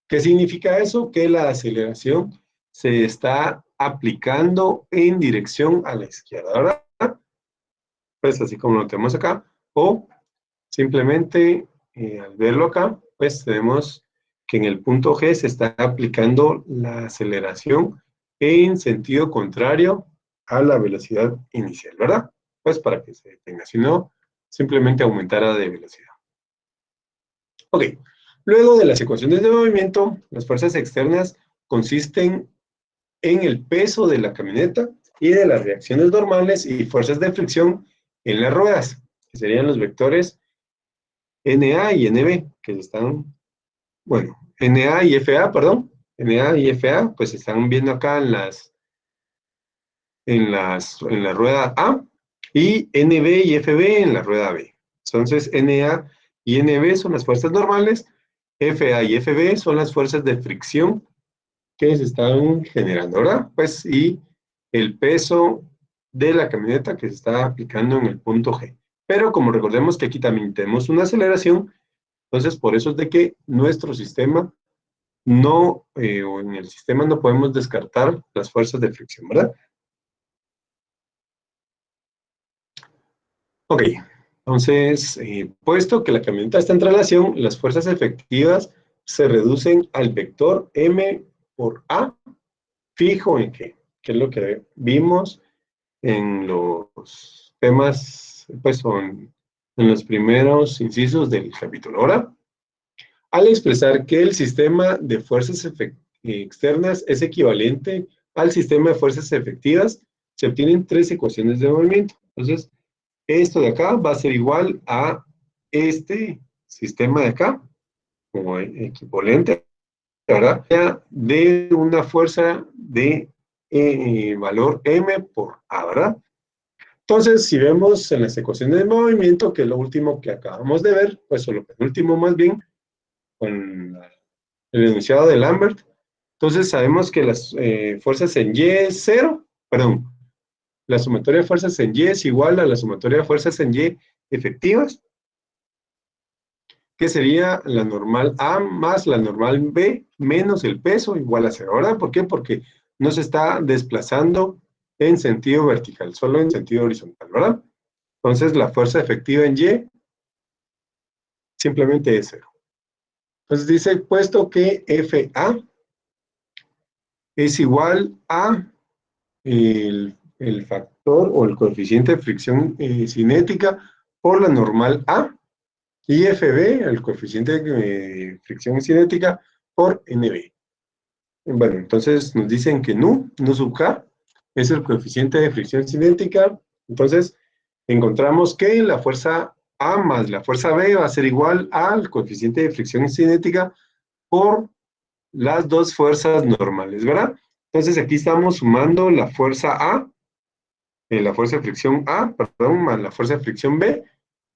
¿Qué significa eso? Que la aceleración se está aplicando en dirección a la izquierda, ¿verdad? Pues así como lo tenemos acá, o simplemente al verlo acá, pues tenemos que en el punto G se está aplicando la aceleración en sentido contrario a la velocidad inicial, ¿verdad? Pues para que se detenga, si no, simplemente aumentara de velocidad. Ok, luego de las ecuaciones de movimiento, las fuerzas externas consisten en el peso de la camioneta y de las reacciones normales y fuerzas de fricción en las ruedas, que serían los vectores NA y NB, que están, bueno, NA y FA, perdón, NA y FA, pues se están viendo acá en la rueda A, y NB y FB en la rueda B. Entonces, NA y NB son las fuerzas normales, FA y FB son las fuerzas de fricción que se están generando, ¿verdad? Pues, y el peso de la camioneta que se está aplicando en el punto G. Pero como recordemos que aquí también tenemos una aceleración, entonces por eso es de que nuestro sistema no, o en el sistema no podemos descartar las fuerzas de fricción, ¿verdad? Ok, entonces, puesto que la camioneta está en traslación, las fuerzas efectivas se reducen al vector M por A fijo en G, que es lo que vimos en los temas, pues son en los primeros incisos del capítulo. Ahora, al expresar que el sistema de fuerzas externas es equivalente al sistema de fuerzas efectivas, se obtienen tres ecuaciones de movimiento. Entonces, esto de acá va a ser igual a este sistema de acá, como equivalente, ¿verdad? De una fuerza de valor M por A, ¿verdad? Entonces, si vemos en las ecuaciones de movimiento, que es lo último que acabamos de ver, pues o lo penúltimo más bien, con el enunciado de Lambert, entonces sabemos que las fuerzas en Y es 0, perdón, la sumatoria de fuerzas en Y es igual a la sumatoria de fuerzas en Y efectivas, que sería la normal A más la normal B menos el peso igual a 0, ¿verdad? ¿Por qué? Porque no se está desplazando en sentido vertical, solo en sentido horizontal, ¿verdad? Entonces, la fuerza efectiva en Y simplemente es 0. Entonces dice, puesto que FA es igual a el factor o el coeficiente de fricción cinética por la normal A, y FB, el coeficiente de fricción cinética, por NB. Bueno, entonces nos dicen que nu sub K, es el coeficiente de fricción cinética. Entonces, encontramos que la fuerza A más la fuerza B va a ser igual al coeficiente de fricción cinética por las dos fuerzas normales, ¿verdad? Entonces, aquí estamos sumando la fuerza A, la fuerza de fricción A, perdón, más la fuerza de fricción B,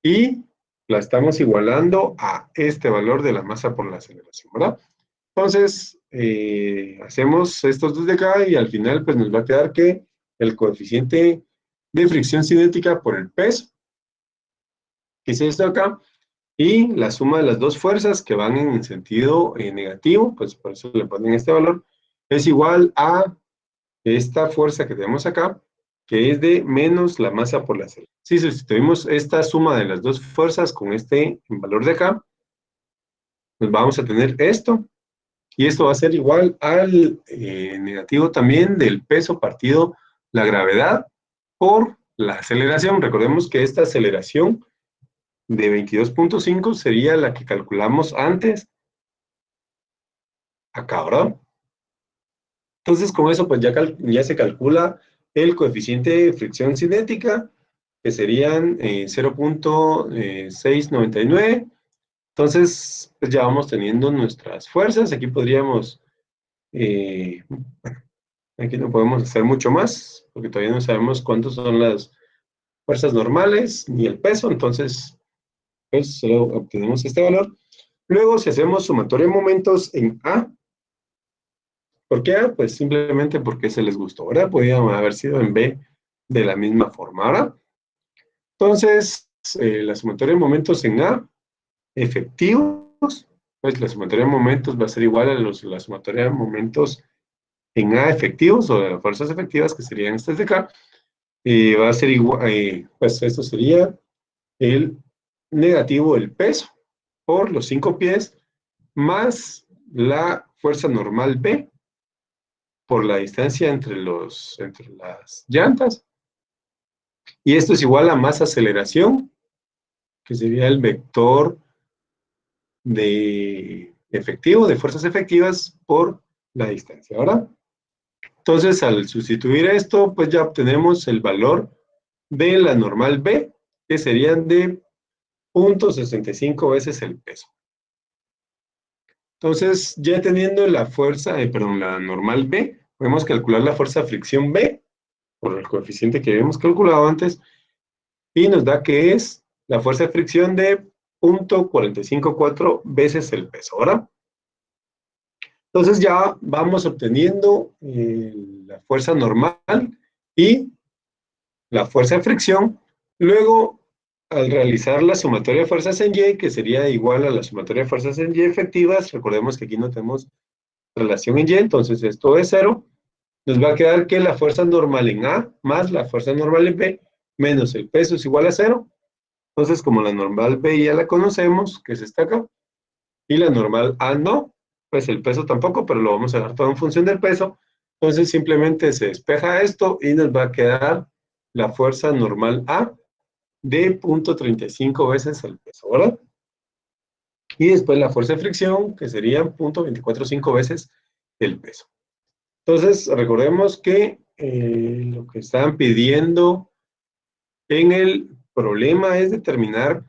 y la estamos igualando a este valor de la masa por la aceleración, ¿verdad? Entonces, hacemos estos dos de acá y al final pues nos va a quedar que el coeficiente de fricción cinética por el peso, que es esto acá, y la suma de las dos fuerzas que van en sentido negativo, pues por eso le ponen este valor, es igual a esta fuerza que tenemos acá, que es de menos la masa por la aceleración. Si sustituimos esta suma de las dos fuerzas con este valor de acá, pues vamos a tener esto, y esto va a ser igual al negativo también del peso partido la gravedad por la aceleración. Recordemos que esta aceleración de 22.5 sería la que calculamos antes, acá, ¿verdad? Entonces, con eso, pues ya se calcula el coeficiente de fricción cinética, que serían 0.699. Entonces, pues ya vamos teniendo nuestras fuerzas. Aquí podríamos, aquí no podemos hacer mucho más, porque todavía no sabemos cuántas son las fuerzas normales, ni el peso. Entonces, pues solo obtenemos este valor. Luego, si hacemos sumatoria de momentos en A, ¿por qué A? Pues simplemente porque se les gustó, ¿verdad? Podría haber sido en B de la misma forma, ¿verdad? Entonces, la sumatoria de momentos en A efectivos, pues la sumatoria de momentos va a ser igual a la sumatoria de momentos en A efectivos, o de las fuerzas efectivas, que serían estas de acá, va a ser igual, pues esto sería el negativo del peso por los 5 pies, más la fuerza normal B, por la distancia entre las llantas, y esto es igual a más aceleración, que sería el vector de efectivo, de fuerzas efectivas, por la distancia, ¿verdad? Entonces, al sustituir esto, pues ya obtenemos el valor de la normal B, que serían de 0.65 veces el peso. Entonces, ya teniendo la fuerza, perdón, la normal B, podemos calcular la fuerza de fricción B, por el coeficiente que habíamos calculado antes, y nos da que es la fuerza de fricción de 0.454 veces el peso, ¿verdad? Entonces ya vamos obteniendo la fuerza normal y la fuerza de fricción. Luego, al realizar la sumatoria de fuerzas en Y, que sería igual a la sumatoria de fuerzas en Y efectivas, recordemos que aquí no tenemos relación en Y, entonces esto es 0, nos va a quedar que la fuerza normal en A más la fuerza normal en B menos el peso es igual a 0. Entonces, como la normal B ya la conocemos, que es esta acá, y la normal A no, pues el peso tampoco, pero lo vamos a dar todo en función del peso. Entonces, simplemente se despeja esto y nos va a quedar la fuerza normal A de 0.35 veces el peso, ¿verdad? Y después la fuerza de fricción, que sería 0.245 veces el peso. Entonces, recordemos que lo que estaban pidiendo en el problema es determinar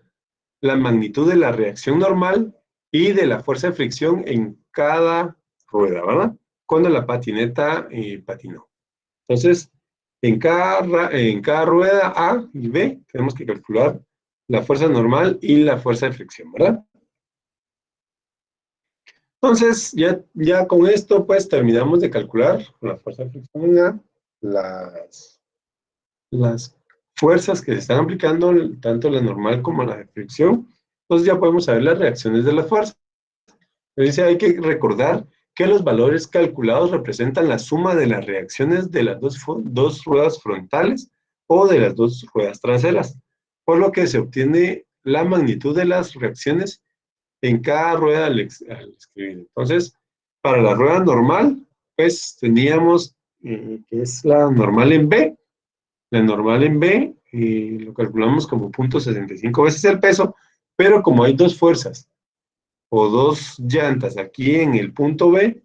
la magnitud de la reacción normal y de la fuerza de fricción en cada rueda, ¿verdad? Cuando la patineta patinó. Entonces, en cada rueda A y B tenemos que calcular la fuerza normal y la fuerza de fricción, ¿verdad? Entonces, ya con esto, pues terminamos de calcular la fuerza de fricción en A, las fuerzas que se están aplicando, tanto la normal como la de fricción, Entonces ya podemos saber las reacciones de las fuerzas. Entonces hay que recordar que los valores calculados representan la suma de las reacciones de las dos ruedas frontales o de las dos ruedas traseras, por lo que se obtiene la magnitud de las reacciones en cada rueda al escribir. Entonces, para la rueda normal, pues teníamos que es la normal en B. La normal en B lo calculamos como 0.65 veces el peso, pero como hay dos fuerzas o dos llantas aquí en el punto B,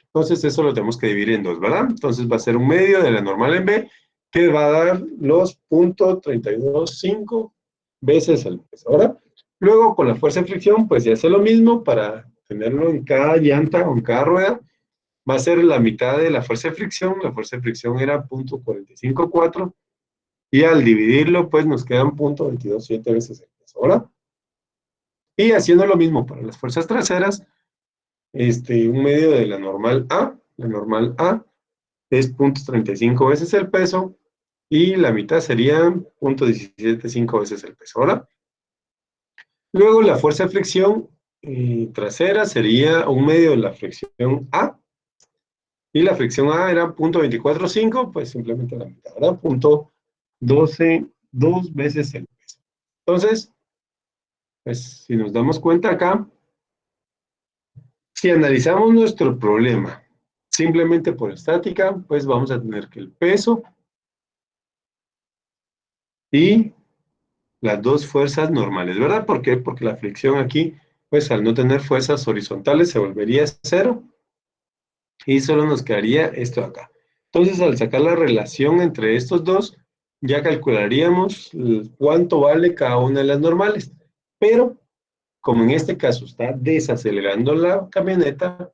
entonces eso lo tenemos que dividir en dos, ¿verdad? Entonces va a ser un medio de la normal en B que va a dar los 0.325 veces el peso. Ahora, luego con la fuerza de fricción, pues ya hace lo mismo para tenerlo en cada llanta o en cada rueda. Va a ser la mitad de la fuerza de fricción. La fuerza de fricción era 0.454 y al dividirlo, pues nos quedan 0.227 veces el peso. Ahora, y haciendo lo mismo para las fuerzas traseras, un medio de la normal A es 0.35 veces el peso y la mitad sería 0.175 veces el peso. Ahora, luego la fuerza de fricción trasera sería un medio de la fricción A y la fricción A era 0.245, pues simplemente la mitad, ¿verdad? 0.12, dos veces el peso. Entonces, pues si nos damos cuenta acá, si analizamos nuestro problema simplemente por estática, pues vamos a tener que el peso y las dos fuerzas normales, ¿verdad? ¿Por qué? Porque la fricción aquí, pues al no tener fuerzas horizontales se volvería cero y solo nos quedaría esto de acá. Entonces, al sacar la relación entre estos dos, ya calcularíamos cuánto vale cada una de las normales. Pero, como en este caso está desacelerando la camioneta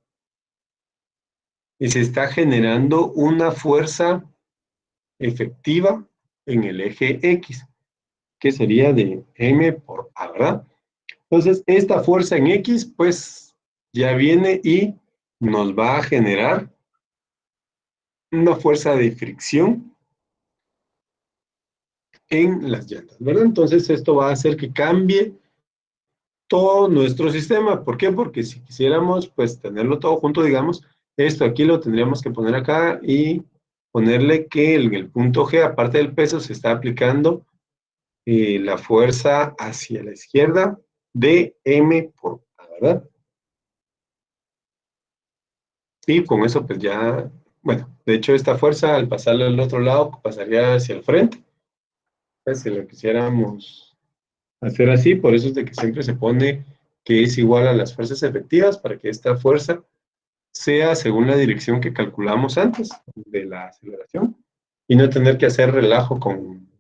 y se está generando una fuerza efectiva en el eje X, que sería de M por A, ¿verdad? Entonces, esta fuerza en X, pues, ya viene y nos va a generar una fuerza de fricción en las llantas, ¿verdad? Entonces, esto va a hacer que cambie todo nuestro sistema. ¿Por qué? Porque si quisiéramos, pues, tenerlo todo junto, digamos, esto aquí lo tendríamos que poner acá y ponerle que en el punto G, aparte del peso, se está aplicando la fuerza hacia la izquierda de M por A, ¿verdad? Y con eso pues ya, bueno, de hecho esta fuerza al pasarla al otro lado pasaría hacia el frente. Pues si lo quisiéramos hacer así, por eso es de que siempre se pone que es igual a las fuerzas efectivas para que esta fuerza sea según la dirección que calculamos antes de la aceleración y no tener que hacer relajo con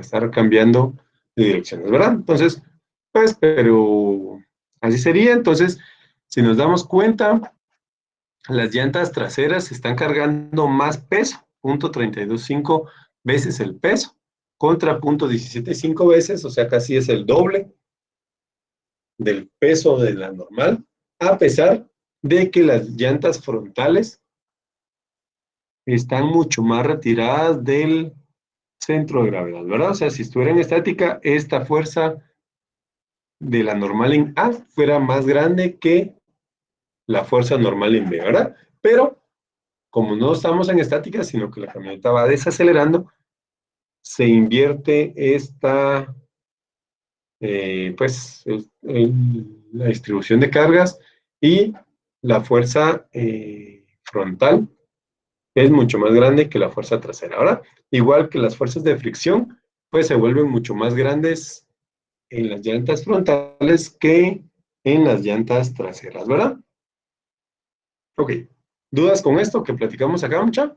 estar cambiando de direcciones, ¿verdad? Entonces, pues, pero así sería. Entonces, si nos damos cuenta, las llantas traseras están cargando más peso, 0.325 veces el peso, contra 0.175 veces, o sea, casi es el doble del peso de la normal, a pesar de que las llantas frontales están mucho más retiradas del centro de gravedad, ¿verdad? O sea, si estuviera en estática, esta fuerza de la normal en A fuera más grande que la fuerza normal en B, ¿verdad? Pero como no estamos en estática, sino que la camioneta va desacelerando, se invierte esta, pues, la distribución de cargas y la fuerza frontal es mucho más grande que la fuerza trasera. Ahora, igual que las fuerzas de fricción, pues se vuelven mucho más grandes en las llantas frontales que en las llantas traseras, ¿verdad? Ok. ¿Dudas con esto que platicamos acá, mucha?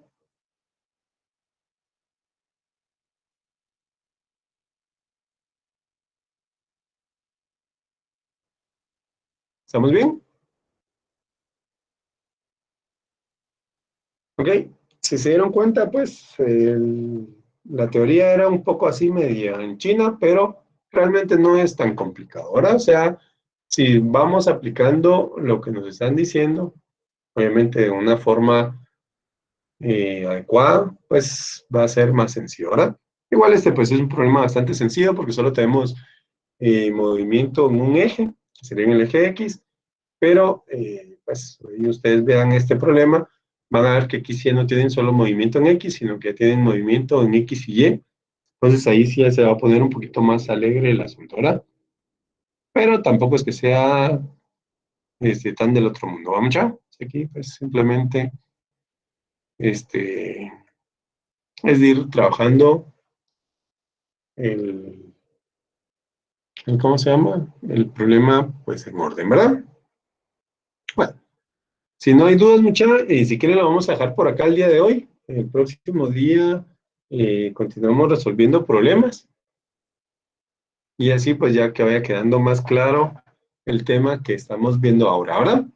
¿Estamos bien? Ok. Si se dieron cuenta, pues la teoría era un poco así media en China, pero realmente no es tan complicado. Ahora, o sea, si vamos aplicando lo que nos están diciendo, obviamente de una forma adecuada, pues va a ser más sencillo. Ahora, igual pues es un problema bastante sencillo porque solo tenemos movimiento en un eje, que sería en el eje X, pero pues ahí ustedes vean este problema, van a ver que aquí sí ya no tienen solo movimiento en X, sino que tienen movimiento en X y Y. Entonces ahí sí ya se va a poner un poquito más alegre el asunto, ¿verdad? Pero tampoco es que sea tan del otro mundo. Vamos ya. Aquí pues simplemente este, es de ir trabajando el, ¿cómo se llama? El problema pues en orden, ¿verdad? Bueno, si no hay dudas, si quieren lo vamos a dejar por acá el día de hoy. El próximo día continuamos resolviendo problemas y así pues ya que vaya quedando más claro el tema que estamos viendo ahora. Ahora,